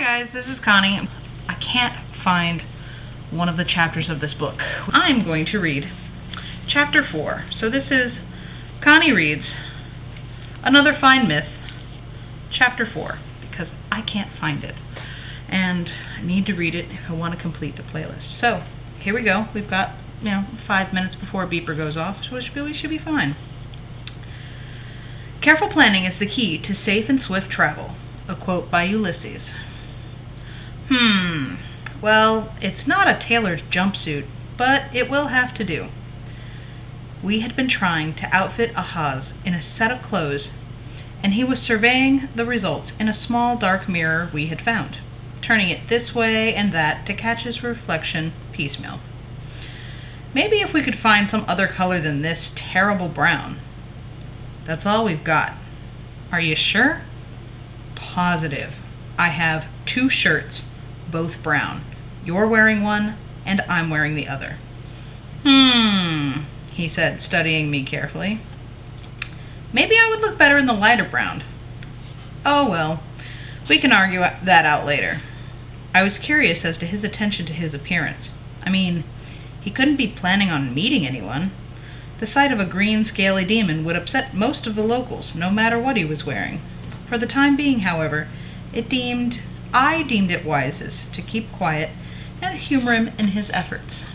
Hi guys, this is Connie. I can't find one of the chapters of this book. I'm going to read chapter 4. So this is Connie Reads Another Fine Myth, chapter 4, because I can't find it. And I need to read it if I want to complete the playlist. So here we go. We've got, 5 minutes before a beeper goes off, so we should be fine. Careful planning is the key to safe and swift travel. A quote by Ulysses. Well, it's not a tailor's jumpsuit, but it will have to do. We had been trying to outfit Ahaz in a set of clothes, and he was surveying the results in a small dark mirror we had found, turning it this way and that to catch his reflection piecemeal. Maybe if we could find some other color than this terrible brown. That's all we've got. Are you sure? Positive. I have 2 shirts, both brown. You're wearing one, and I'm wearing the other. He said, studying me carefully. Maybe I would look better in the lighter brown. Oh well, we can argue that out later. I was curious as to his attention to his appearance. I mean, he couldn't be planning on meeting anyone. The sight of a green, scaly demon would upset most of the locals, no matter what he was wearing. For the time being, however, I deemed it wisest to keep quiet and humor him in his efforts.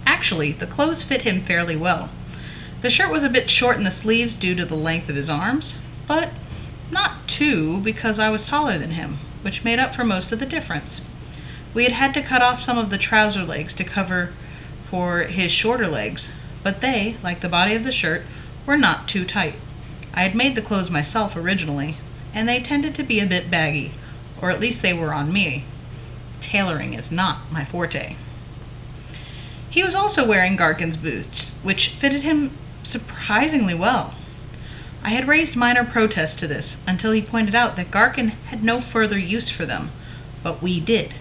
Actually, the clothes fit him fairly well. The shirt was a bit short in the sleeves due to the length of his arms, but not too, because I was taller than him, which made up for most of the difference. We had to cut off some of the trouser legs to cover for his shorter legs, but they, like the body of the shirt, were not too tight. I had made the clothes myself originally, and they tended to be a bit baggy, or at least they were on me. Tailoring is not my forte. He was also wearing Garkin's boots, which fitted him surprisingly well. I had raised minor protest to this until he pointed out that Garkin had no further use for them, but we did.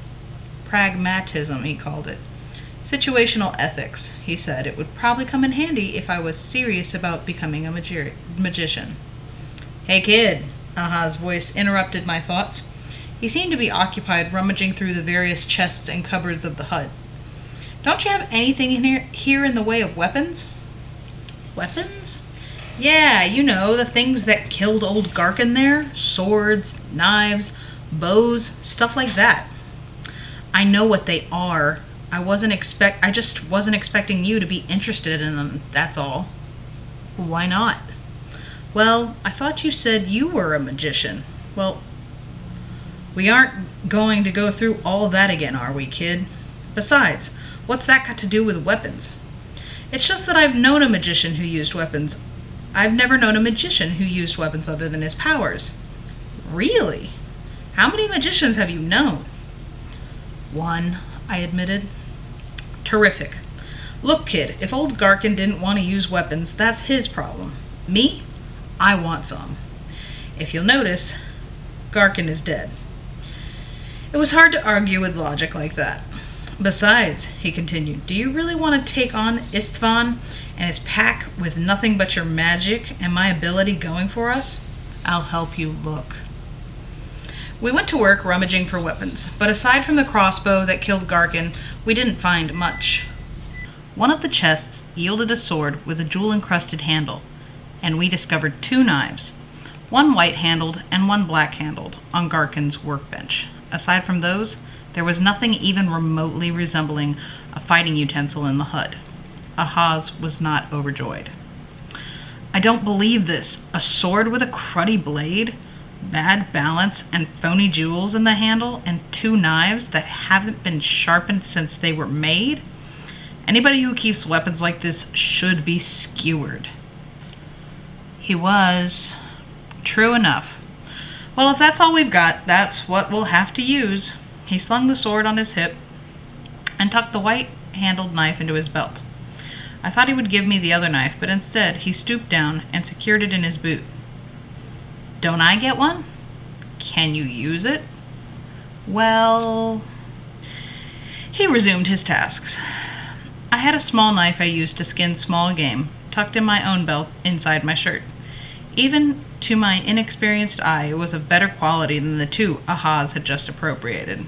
Pragmatism, he called it. Situational ethics, he said. It would probably come in handy if I was serious about becoming a magician. Hey kid, Ahaz's voice interrupted my thoughts. He seemed to be occupied rummaging through the various chests and cupboards of the hut. Don't you have anything here in the way of weapons? Weapons? Yeah, the things that killed old Garkin there. Swords, knives, bows, stuff like that. I know what they are. I just wasn't expecting you to be interested in them, that's all. Why not? Well, I thought you said you were a magician. Well, we aren't going to go through all that again, are we, kid? Besides, what's that got to do with weapons? It's just that I've known a magician who used weapons. I've never known a magician who used weapons other than his powers. Really? How many magicians have you known? 1, I admitted. Terrific. Look, kid, if old Garkin didn't want to use weapons, that's his problem. Me? I want some. If you'll notice, Garkin is dead. It was hard to argue with logic like that. Besides, he continued, do you really want to take on Istvan and his pack with nothing but your magic and my ability going for us? I'll help you look. We went to work rummaging for weapons, but aside from the crossbow that killed Garkin, we didn't find much. One of the chests yielded a sword with a jewel-encrusted handle, and we discovered 2 knives, one white-handled and one black-handled, on Garkin's workbench. Aside from those, there was nothing even remotely resembling a fighting utensil in the hut. Ahaz was not overjoyed. I don't believe this. A sword with a cruddy blade? Bad balance and phony jewels in the handle, and 2 knives that haven't been sharpened since they were made? Anybody who keeps weapons like this should be skewered. He was. True enough. Well, if that's all we've got, that's what we'll have to use. He slung the sword on his hip and tucked the white-handled knife into his belt. I thought he would give me the other knife, but instead he stooped down and secured it in his boot. Don't I get one? Can you use it? Well, he resumed his tasks. I had a small knife I used to skin small game, tucked in my own belt inside my shirt. Even to my inexperienced eye, it was of better quality than the two ahas had just appropriated.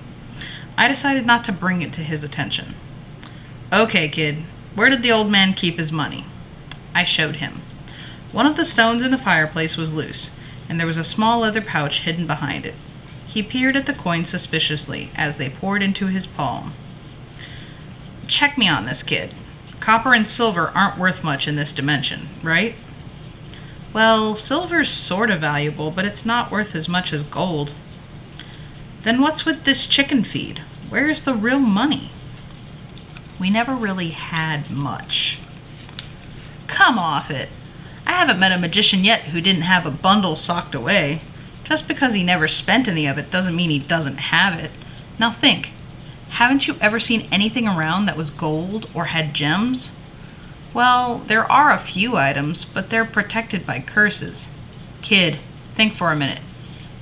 I decided not to bring it to his attention. Okay, kid, where did the old man keep his money? I showed him. One of the stones in the fireplace was loose, and there was a small leather pouch hidden behind it. He peered at the coins suspiciously as they poured into his palm. Check me on this, kid. Copper and silver aren't worth much in this dimension, right? Well, silver's sort of valuable, but it's not worth as much as gold. Then what's with this chicken feed? Where's the real money? We never really had much. Come off it. I haven't met a magician yet who didn't have a bundle socked away. Just because he never spent any of it doesn't mean he doesn't have it. Now think, haven't you ever seen anything around that was gold or had gems? Well, there are a few items, but they're protected by curses. Kid, think for a minute.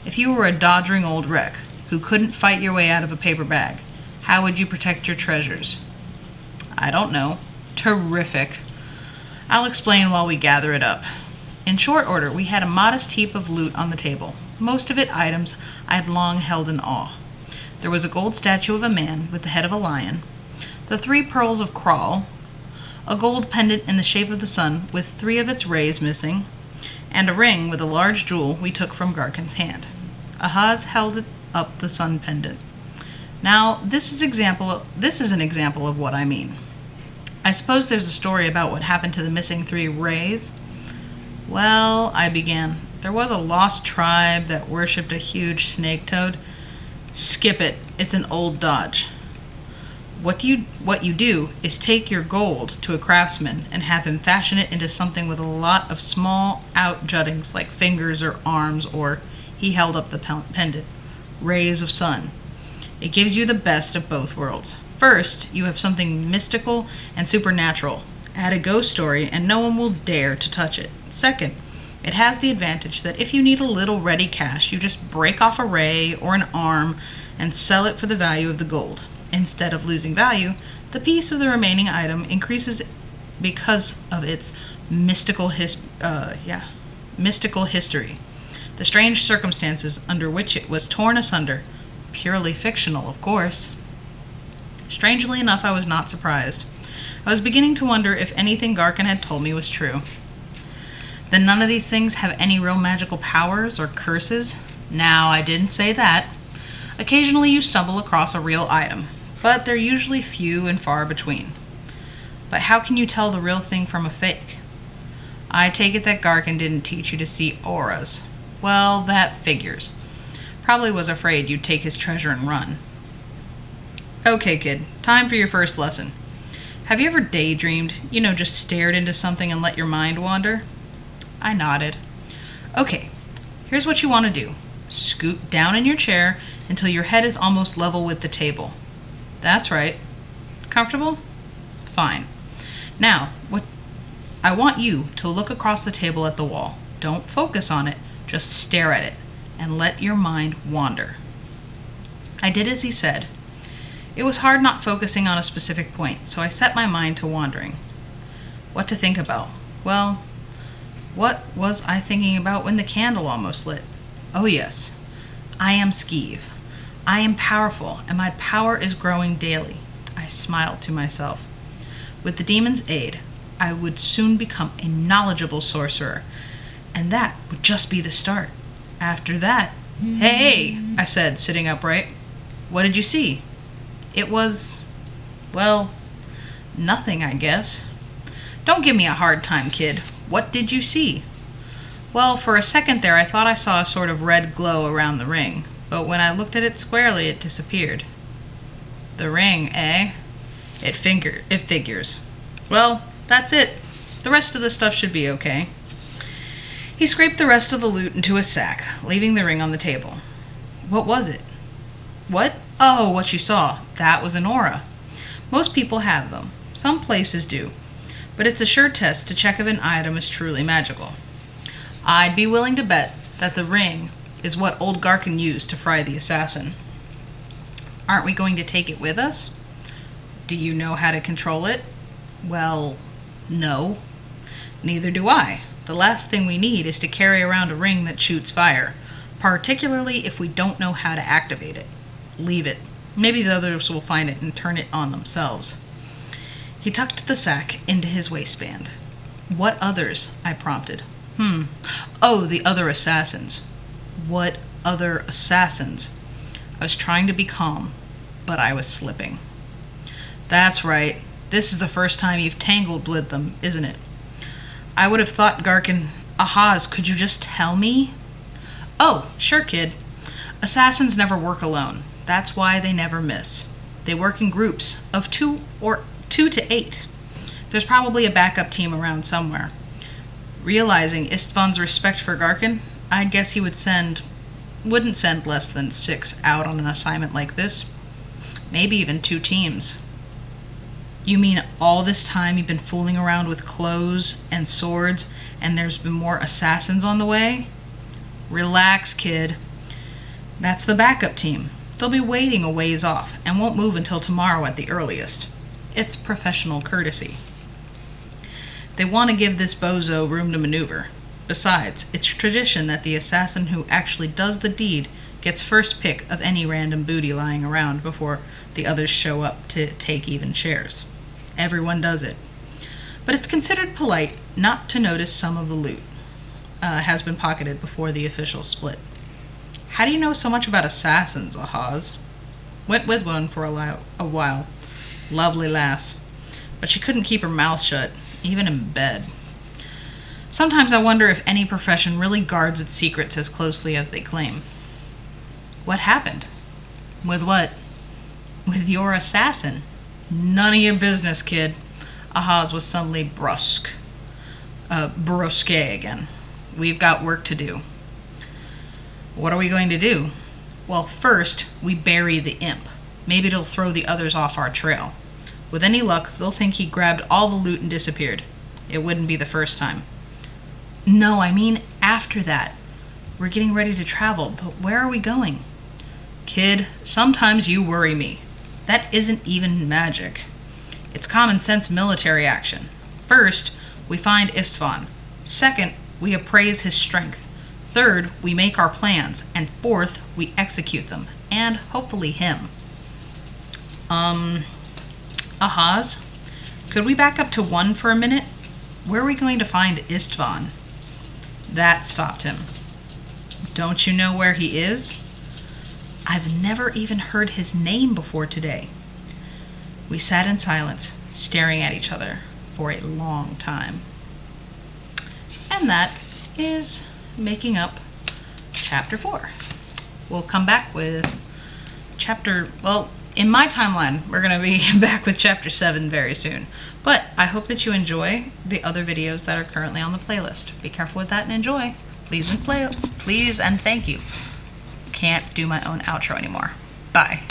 If you were a doddering old wreck who couldn't fight your way out of a paper bag, how would you protect your treasures? I don't know. Terrific. I'll explain while we gather it up. In short order, we had a modest heap of loot on the table, most of it items I had long held in awe. There was a gold statue of a man with the head of a lion, the 3 pearls of Kral, a gold pendant in the shape of the sun with 3 of its rays missing, and a ring with a large jewel we took from Garkin's hand. Ahaz held up the sun pendant. Now, this is an example of what I mean. I suppose there's a story about what happened to the missing 3 rays. Well, I began. There was a lost tribe that worshipped a huge snake toad. Skip it. It's an old dodge. What you do is take your gold to a craftsman and have him fashion it into something with a lot of small out-juttings like fingers or arms, or he held up the pendant. Rays of sun. It gives you the best of both worlds. First, you have something mystical and supernatural. Add a ghost story and no one will dare to touch it. Second, it has the advantage that if you need a little ready cash, you just break off a ray or an arm and sell it for the value of the gold. Instead of losing value, the piece of the remaining item increases because of its mystical history. The strange circumstances under which it was torn asunder. Purely fictional, of course. Strangely enough, I was not surprised. I was beginning to wonder if anything Garkin had told me was true. Then none of these things have any real magical powers or curses? Now, I didn't say that. Occasionally you stumble across a real item, but they're usually few and far between. But how can you tell the real thing from a fake? I take it that Garkin didn't teach you to see auras. Well, that figures. Probably was afraid you'd take his treasure and run. Okay, kid, time for your first lesson. Have you ever daydreamed? Just stared into something and let your mind wander? I nodded. Okay, here's what you want to do. Scoot down in your chair until your head is almost level with the table. That's right. Comfortable? Fine. Now, I want you to look across the table at the wall. Don't focus on it, just stare at it and let your mind wander. I did as he said. It was hard not focusing on a specific point, so I set my mind to wandering. What to think about? Well, what was I thinking about when the candle almost lit? Oh yes, I am Skeeve. I am powerful, and my power is growing daily. I smiled to myself. With the demon's aid, I would soon become a knowledgeable sorcerer, and that would just be the start. After that, Hey, I said, sitting upright. What did you see? It was, well, nothing, I guess. Don't give me a hard time, kid. What did you see? Well, for a second there, I thought I saw a sort of red glow around the ring, but when I looked at it squarely, it disappeared. The ring, eh? It figures. Well, that's it. The rest of the stuff should be okay. He scraped the rest of the loot into a sack, leaving the ring on the table. What was it? What? Oh, what you saw. That was an aura. Most people have them. Some places do. But it's a sure test to check if an item is truly magical. I'd be willing to bet that the ring is what old Garkin used to fry the assassin. Aren't we going to take it with us? Do you know how to control it? Well, no. Neither do I. The last thing we need is to carry around a ring that shoots fire, particularly if we don't know how to activate it. Leave it. Maybe the others will find it and turn it on themselves. He tucked the sack into his waistband. What others? I prompted. Oh, the other assassins. What other assassins? I was trying to be calm, but I was slipping. That's right. This is the first time you've tangled with them, isn't it? I would have thought Garkin... Ahaz, could you just tell me? Oh, sure, kid. Assassins never work alone. That's why they never miss. They work in groups of 2 to 8. There's probably a backup team around somewhere. Realizing Istvan's respect for Garkin, I'd guess he wouldn't send less than 6 out on an assignment like this. Maybe even 2 teams. You mean all this time you've been fooling around with clothes and swords, and there's been more assassins on the way? Relax, kid. That's the backup team. They'll be waiting a ways off, and won't move until tomorrow at the earliest. It's professional courtesy. They want to give this bozo room to maneuver. Besides, it's tradition that the assassin who actually does the deed gets first pick of any random booty lying around before the others show up to take even shares. Everyone does it. But it's considered polite not to notice some of the loot has been pocketed before the official split. How do you know so much about assassins, Ahaz? Went with one for a while. Lovely lass. But she couldn't keep her mouth shut, even in bed. Sometimes I wonder if any profession really guards its secrets as closely as they claim. What happened? With what? With your assassin. None of your business, kid. Ahaz was suddenly brusque again. We've got work to do. What are we going to do? Well, first, we bury the imp. Maybe it'll throw the others off our trail. With any luck, they'll think he grabbed all the loot and disappeared. It wouldn't be the first time. No, I mean after that. We're getting ready to travel, but where are we going? Kid, sometimes you worry me. That isn't even magic. It's common sense military action. First, we find Istvan. Second, we appraise his strength. Third, we make our plans. And fourth, we execute them. And hopefully him. Ahaz? Could we back up to 1 for a minute? Where are we going to find Istvan? That stopped him. Don't you know where he is? I've never even heard his name before today. We sat in silence, staring at each other for a long time. And that is making up chapter 4. We'll come back with in my timeline, we're going to be back with chapter 7 very soon. But I hope that you enjoy the other videos that are currently on the playlist. Be careful with that and enjoy. Please and thank you. Can't do my own outro anymore. Bye.